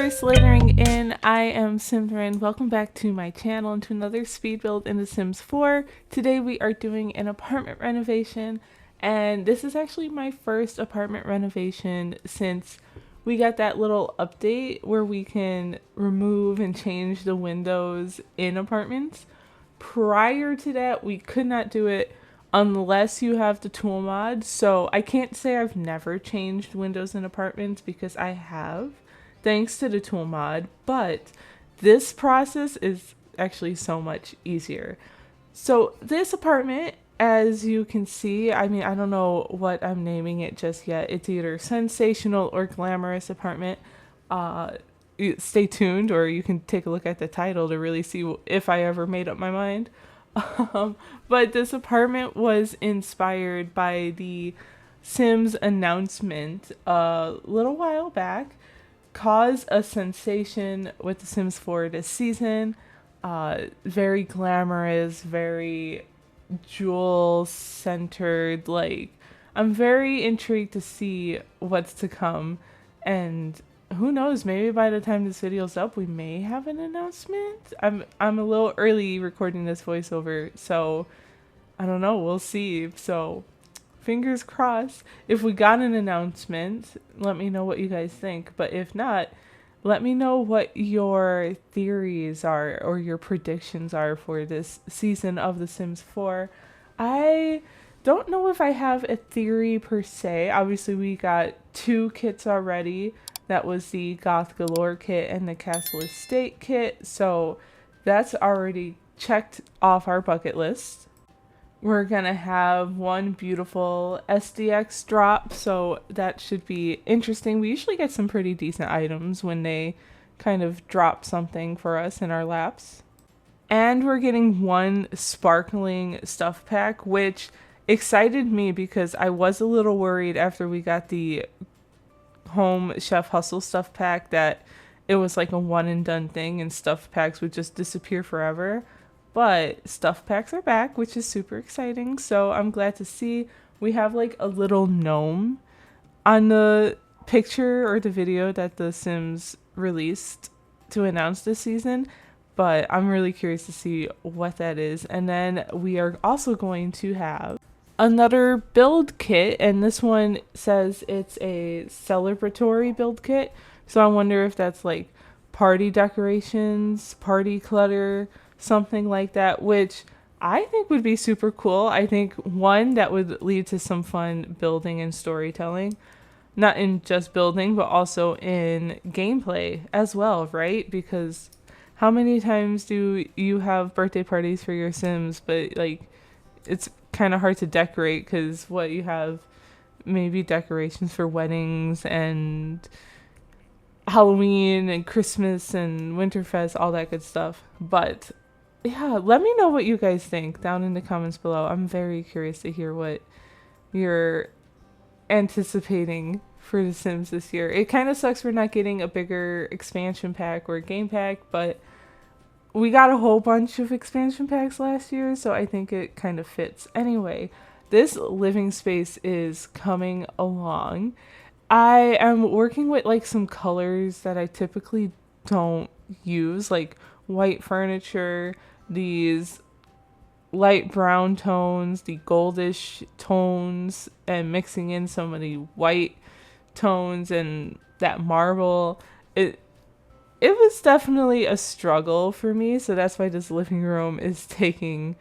Slythering-in. I am Symtherin. Welcome back to my channel and to another speed build in The Sims 4. Today we are doing an apartment renovation, and this is actually my first apartment renovation since we got that little update where we can remove and change the windows in apartments. Prior to that, we could not do it unless you have the T.O.O.L mod, so I can't say I've never changed windows in apartments because I have, thanks to the T.O.O.L mod, but this process is actually so much easier. So this apartment, as you can see, I mean, I don't know what I'm naming it just yet. It's either sensational or glamorous apartment. Stay tuned, or you can take a look at the title to really see if I ever made up my mind. But this apartment was inspired by the Sims announcement a little while back. Caused a sensation with The Sims 4 this season. Very glamorous, very jewel-centered. Like, I'm very intrigued to see what's to come, and who knows, maybe by the time this video's up, we may have an announcement. I'm a little early recording this voiceover, so I don't know, we'll see. So fingers crossed. If we got an announcement, let me know what you guys think. But if not, let me know what your theories are or your predictions are for this season of The Sims 4. I don't know if I have a theory per se. Obviously, we got 2 kits already. That was the Goth Galore kit and the Castle Estate kit. So that's already checked off our bucket list. We're gonna have one beautiful SDX drop, so that should be interesting. We usually get some pretty decent items when they kind of drop something for us in our laps. And we're getting one sparkling stuff pack, which excited me because I was a little worried after we got the Home Chef Hustle stuff pack that it was like a one and done thing and stuff packs would just disappear forever. But stuff packs are back, which is super exciting, so I'm glad to see. We have like a little gnome on the picture or the video that The Sims released to announce this season, but I'm really curious to see what that is. And then we are also going to have another build kit, and this one says it's a celebratory build kit, so I wonder if that's like party decorations, party clutter, something like that, which I think would be super cool. I think one, that would lead to some fun building and storytelling, not in just building but also in gameplay as well, right? Because how many times do you have birthday parties for your Sims, but like it's kind of hard to decorate because what you have, maybe decorations for weddings and Halloween and Christmas and Winterfest, all that good stuff. But yeah, let me know what you guys think down in the comments below. I'm very curious to hear what you're anticipating for The Sims this year. It kind of sucks we're not getting a bigger expansion pack or a game pack, but we got a whole bunch of expansion packs last year, so I think it kind of fits. Anyway, this living space is coming along. I am working with like some colors that I typically don't use, like white furniture, these light brown tones, the goldish tones, and mixing in so many white tones and that marble. It was definitely a struggle for me, so that's why this living room is taking,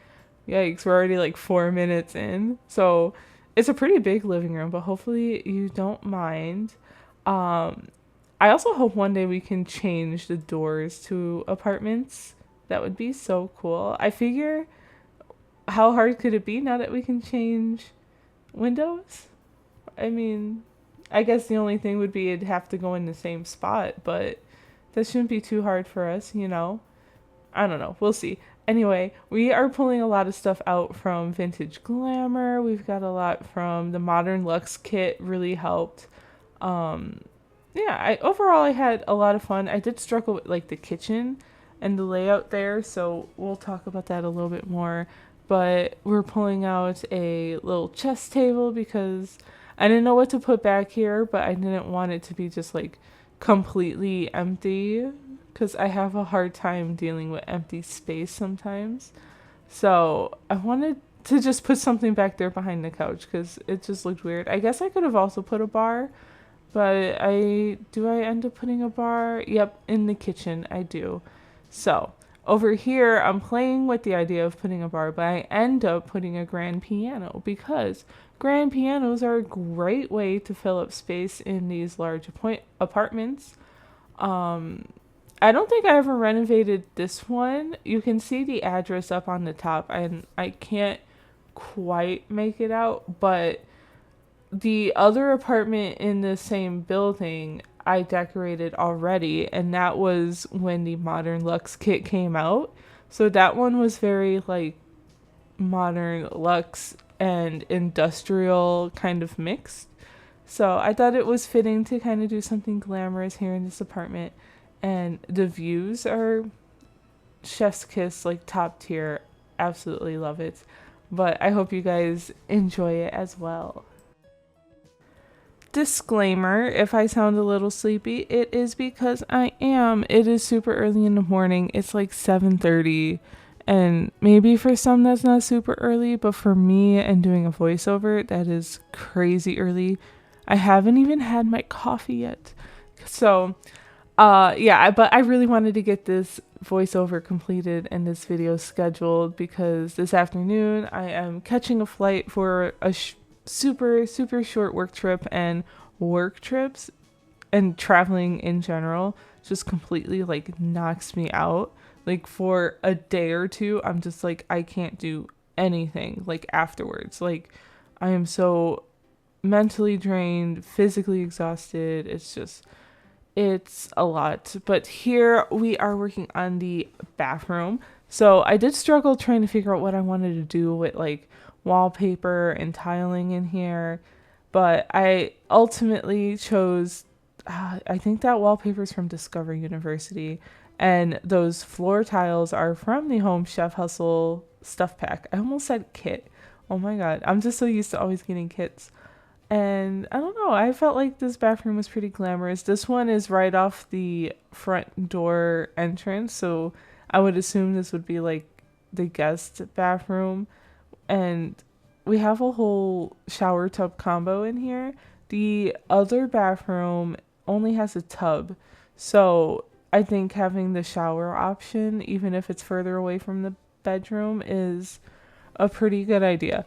yikes, we're already like 4 minutes in. So it's a pretty big living room, but hopefully you don't mind. I also hope one day we can change the doors to apartments. That would be so cool. I figure, how hard could it be now that we can change windows? I mean, I guess the only thing would be it'd have to go in the same spot, but that shouldn't be too hard for us, you know? I don't know. We'll see. Anyway, we are pulling a lot of stuff out from Vintage Glamour. We've got a lot from the Modern Luxe kit, really helped. Yeah, overall I had a lot of fun. I did struggle with like the kitchen and the layout there, so we'll talk about that a little bit more. But we're pulling out a little chess table because I didn't know what to put back here, but I didn't want it to be just like completely empty because I have a hard time dealing with empty space sometimes. So I wanted to just put something back there behind the couch because it just looked weird. I guess I could have also put a bar, but I end up putting a bar? Yep, in the kitchen I do. So over here I'm playing with the idea of putting a bar, but I end up putting a grand piano because grand pianos are a great way to fill up space in these large apartments. Um, I don't think I ever renovated this one. You can see the address up on the top, and I can't quite make it out, but the other apartment in the same building I decorated already, and that was when the Modern Luxe kit came out. So that one was very like modern luxe and industrial kind of mixed. So I thought it was fitting to kind of do something glamorous here in this apartment. And the views are chef's kiss, like top tier. Absolutely love it. But I hope you guys enjoy it as well. Disclaimer, if I sound a little sleepy, it is because I am. It is super early in the morning. It's like 7:30, and maybe for some that's not super early, but for me and doing a voiceover, that is crazy early. I haven't even had my coffee yet. So, yeah, but I really wanted to get this voiceover completed and this video scheduled because this afternoon I am catching a flight for a super short work trip, and work trips and traveling in general just completely like knocks me out. Like for a day or two, I'm just like I can't do anything like afterwards. Like I am so mentally drained, physically exhausted. It's a lot. But here we are working on the bathroom. So I did struggle trying to figure out what I wanted to do with like wallpaper and tiling in here. But I ultimately chose, I think that wallpaper is from Discover University. And those floor tiles are from the Home Chef Hustle stuff pack. I almost said kit. Oh my God. I'm just so used to always getting kits. And I don't know, I felt like this bathroom was pretty glamorous. This one is right off the front door entrance, so I would assume this would be like the guest bathroom. And we have a whole shower tub combo in here. The other bathroom only has a tub, so I think having the shower option, even if it's further away from the bedroom, is a pretty good idea.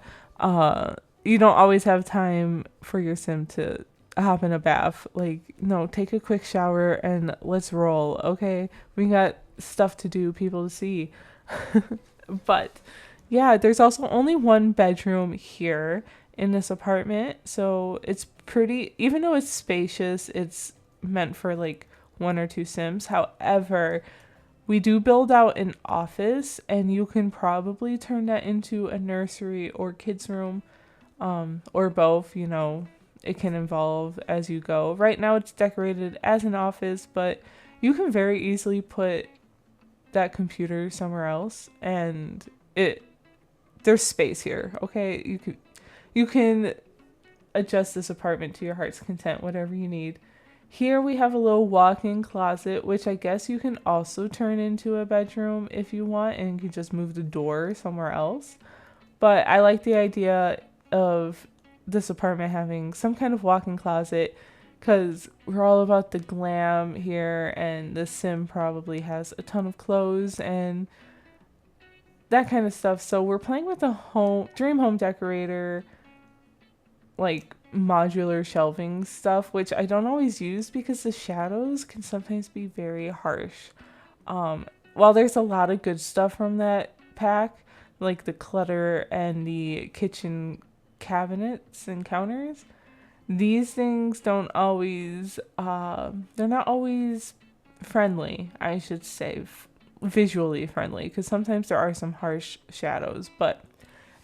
You don't always have time for your sim to hop in a bath. Like, no, take a quick shower and let's roll, okay? We got stuff to do, people to see. But yeah, there's also only one bedroom here in this apartment. So it's pretty, even though it's spacious, it's meant for like one or two sims. However, we do build out an office, and you can probably turn that into a nursery or kids room, or both. You know, it can evolve as you go. Right now it's decorated as an office, but you can very easily put that computer somewhere else, and there's space here, okay? You can adjust this apartment to your heart's content, whatever you need. Here we have a little walk-in closet, which I guess you can also turn into a bedroom if you want, and you can just move the door somewhere else. But I like the idea of this apartment having some kind of walk-in closet because we're all about the glam here, and the sim probably has a ton of clothes and that kind of stuff. So we're playing with the dream home decorator, like modular shelving stuff, which I don't always use because the shadows can sometimes be very harsh. While there's a lot of good stuff from that pack, like the clutter and the kitchen cabinets and counters, these things don't always, they're not always friendly, I should say, visually friendly, because sometimes there are some harsh shadows. But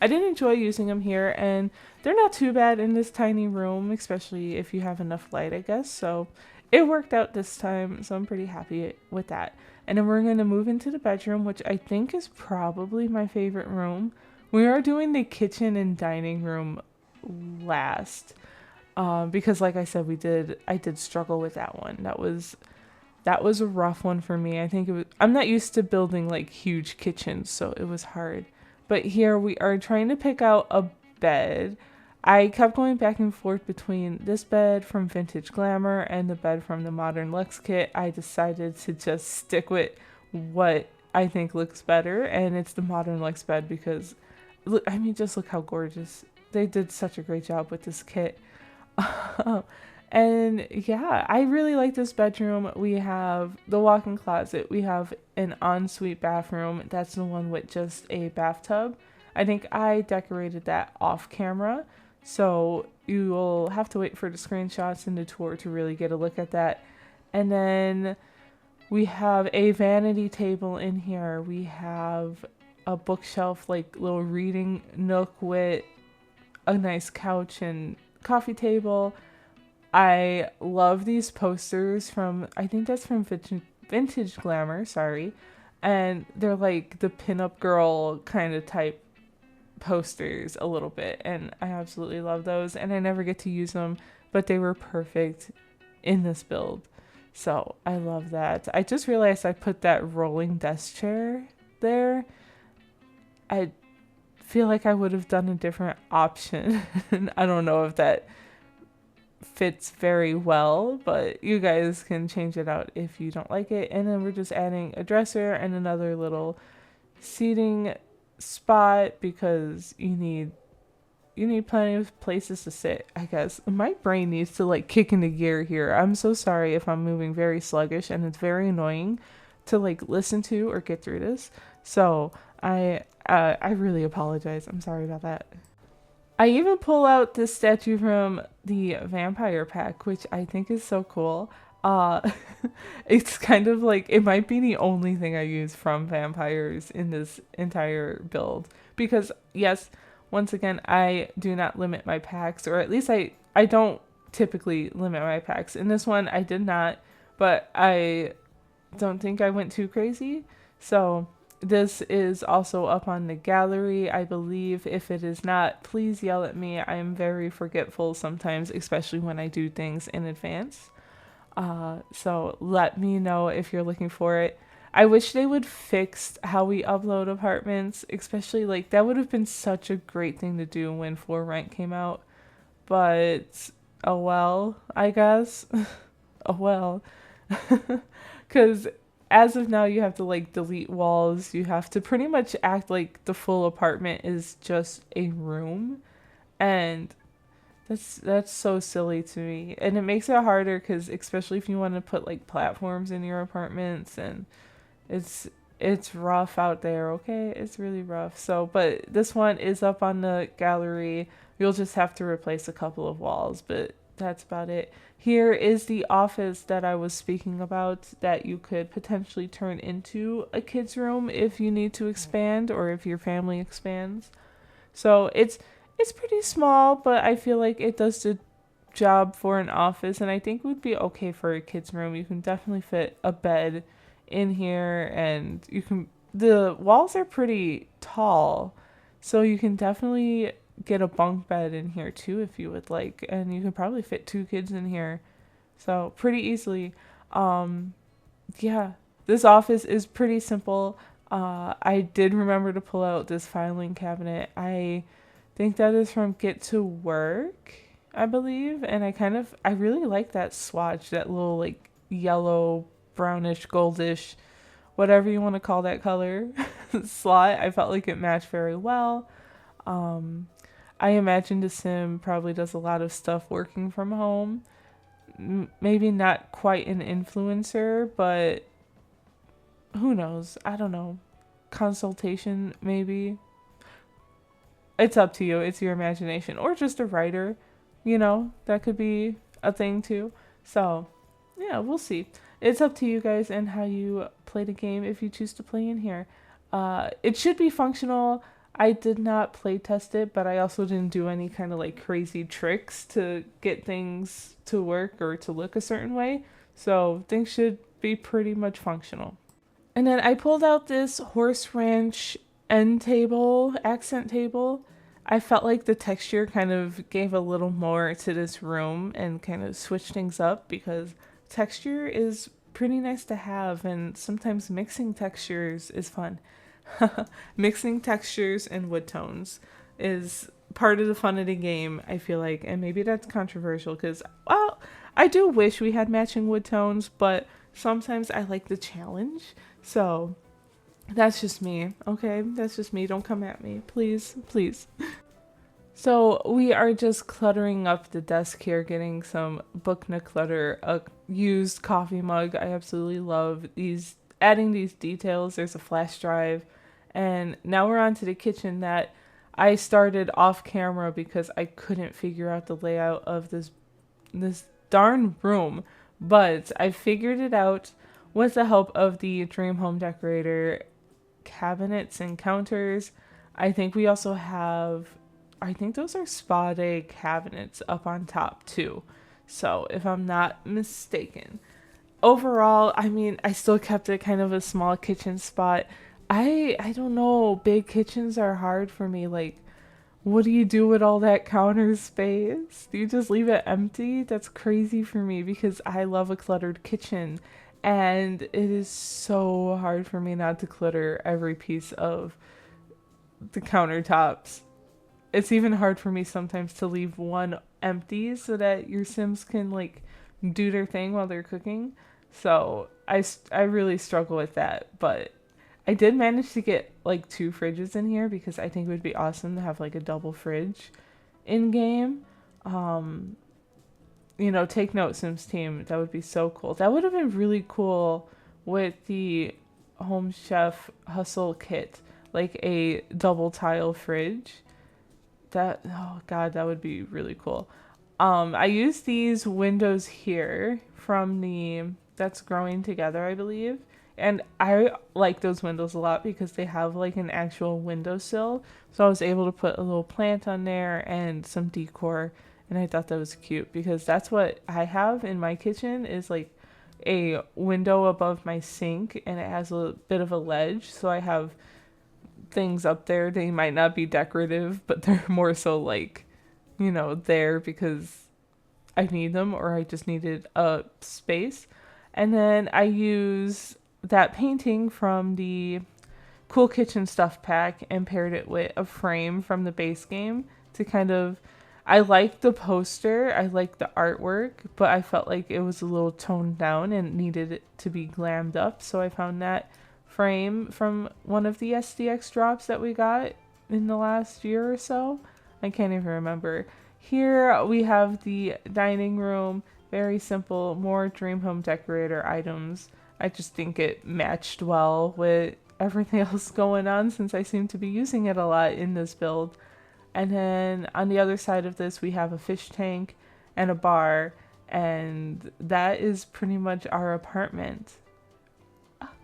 I did enjoy using them here, and they're not too bad in this tiny room, especially if you have enough light, I guess. So it worked out this time, so I'm pretty happy with that. And then we're going to move into the bedroom, which I think is probably my favorite room. We are doing the kitchen and dining room last. Because like I said, I did struggle with that one. That was a rough one for me. I think I'm not used to building like huge kitchens, so it was hard. But here we are trying to pick out a bed. I kept going back and forth between this bed from Vintage Glamour and the bed from the Modern Luxe kit. I decided to just stick with what I think looks better, and it's the Modern Luxe bed because, look, I mean, just look how gorgeous. They did such a great job with this kit. And yeah, I really like this bedroom. We have the walk-in closet. We have an ensuite bathroom. That's the one with just a bathtub. I think I decorated that off camera. So you will have to wait for the screenshots and the tour to really get a look at that. And then we have a vanity table in here. We have a bookshelf, like little reading nook with a nice couch and coffee table. I love these posters from, I think that's from Vintage Glamour, sorry. And they're like the pinup girl kind of type posters a little bit. And I absolutely love those. And I never get to use them, but they were perfect in this build. So I love that. I just realized I put that rolling desk chair there. I feel like I would have done a different option. I don't know if that fits very well, but you guys can change it out if you don't like it. And then we're just adding a dresser and another little seating spot because you need plenty of places to sit, I guess. My brain needs to like kick into gear here. I'm so sorry if I'm moving very sluggish, and it's very annoying to like listen to or get through this. So I really apologize. I'm sorry about that. I even pull out this statue from the vampire pack, which I think is so cool. Uh, it's kind of like, it might be the only thing I use from vampires in this entire build. Because, yes, once again, I do not limit my packs, or at least I don't typically limit my packs. In this one, I did not, but I don't think I went too crazy. So this is also up on the gallery, I believe. If it is not, please yell at me. I am very forgetful sometimes, especially when I do things in advance. So let me know if you're looking for it. I wish they would fix how we upload apartments, especially like that would have been such a great thing to do when For Rent came out. But oh well, I guess. Oh well. Because as of now, you have to like delete walls. You have to pretty much act like the full apartment is just a room. And that's so silly to me. And it makes it harder because especially if you want to put like platforms in your apartments, and it's it's rough out there, okay? It's really rough. So, but this one is up on the gallery. You'll just have to replace a couple of walls, but that's about it. Here is the office that I was speaking about that you could potentially turn into a kid's room if you need to expand or if your family expands. So it's pretty small, but I feel like it does the job for an office, and I think would be okay for a kid's room. You can definitely fit a bed in here, and the walls are pretty tall, so you can definitely get a bunk bed in here too if you would like, and you can probably fit 2 kids in here, so pretty easily. Yeah, this office is pretty simple. I did remember to pull out this filing cabinet. I think that is from Get to Work, I believe, and I really like that swatch, that little like yellow, brownish, goldish, whatever you want to call that color slot. I felt like it matched very well. I imagine the sim probably does a lot of stuff working from home. Maybe not quite an influencer, but who knows? I don't know. Consultation, maybe. It's up to you. It's your imagination. Or just a writer. That could be a thing too. So, yeah, we'll see. It's up to you guys and how you play the game if you choose to play in here. It should be functional. I did not play test it, but I also didn't do any kind of like crazy tricks to get things to work or to look a certain way. So things should be pretty much functional. And then I pulled out this Horse Ranch end table, accent table. I felt like the texture kind of gave a little more to this room and kind of switched things up because texture is pretty nice to have, and sometimes mixing textures is fun. Mixing textures and wood tones is part of the fun of the game, I feel like, and maybe that's controversial because, well, I do wish we had matching wood tones, but sometimes I like the challenge. So that's just me, okay? That's just me. Don't come at me, please, please. So we are just cluttering up the desk here, getting some book nook clutter, a used coffee mug. I absolutely love these, adding these details. There's a flash drive. And now we're on to the kitchen that I started off camera because I couldn't figure out the layout of this darn room. But I figured it out with the help of the Dream Home Decorator cabinets and counters. I think we also have, I think those are spa day cabinets up on top too. So if I'm not mistaken. Overall, I mean, I still kept it kind of a small kitchen spot. I don't know, big kitchens are hard for me. Like, what do you do with all that counter space? Do you just leave it empty? That's crazy for me because I love a cluttered kitchen. And it is so hard for me not to clutter every piece of the countertops. It's even hard for me sometimes to leave one empty so that your Sims can like do their thing while they're cooking. So I really struggle with that, but I did manage to get like 2 fridges in here because I think it would be awesome to have like a double fridge in game. Um, take note, Sims team. That would be so cool. That would have been really cool with the Home Chef Hustle kit, like a double tile fridge. That, oh god, that would be really cool. I use these windows here from the That's Growing Together, I believe. And I like those windows a lot because they have like an actual windowsill. So I was able to put a little plant on there and some decor. And I thought that was cute because that's what I have in my kitchen is like a window above my sink and it has a bit of a ledge. So I have things up there. They might not be decorative, but they're more so like, there because I need them or I just needed a space. And then I use that painting from the Cool Kitchen Stuff Pack and paired it with a frame from the base game to kind of, I like the poster, I like the artwork, but I felt like it was a little toned down and needed it to be glammed up. So I found that frame from one of the SDX drops that we got in the last year or so. I can't even remember. Here we have the dining room, very simple, more Dream Home Decorator items. I just think it matched well with everything else going on since I seem to be using it a lot in this build. And then on the other side of this, we have a fish tank and a bar, and that is pretty much our apartment.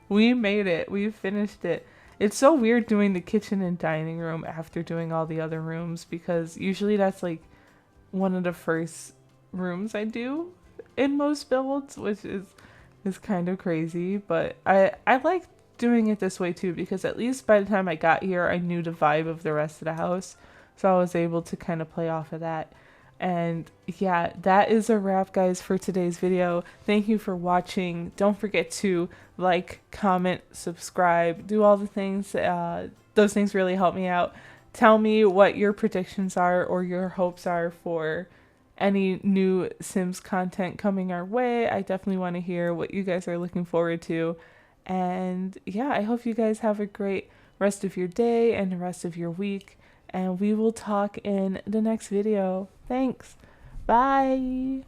We made it. We finished it. It's so weird doing the kitchen and dining room after doing all the other rooms because usually that's like one of the first rooms I do in most builds, which is kind of crazy, but I like doing it this way too because at least by the time I got here I knew the vibe of the rest of the house, so I was able to kind of play off of that. And yeah, that is a wrap, guys, for today's video. Thank you for watching. Don't forget to like, comment, subscribe, do all the things. Those things really help me out. Tell me what your predictions are or your hopes are for any new Sims content coming our way. I definitely want to hear what you guys are looking forward to. And yeah, I hope you guys have a great rest of your day and the rest of your week. And we will talk in the next video. Thanks. Bye.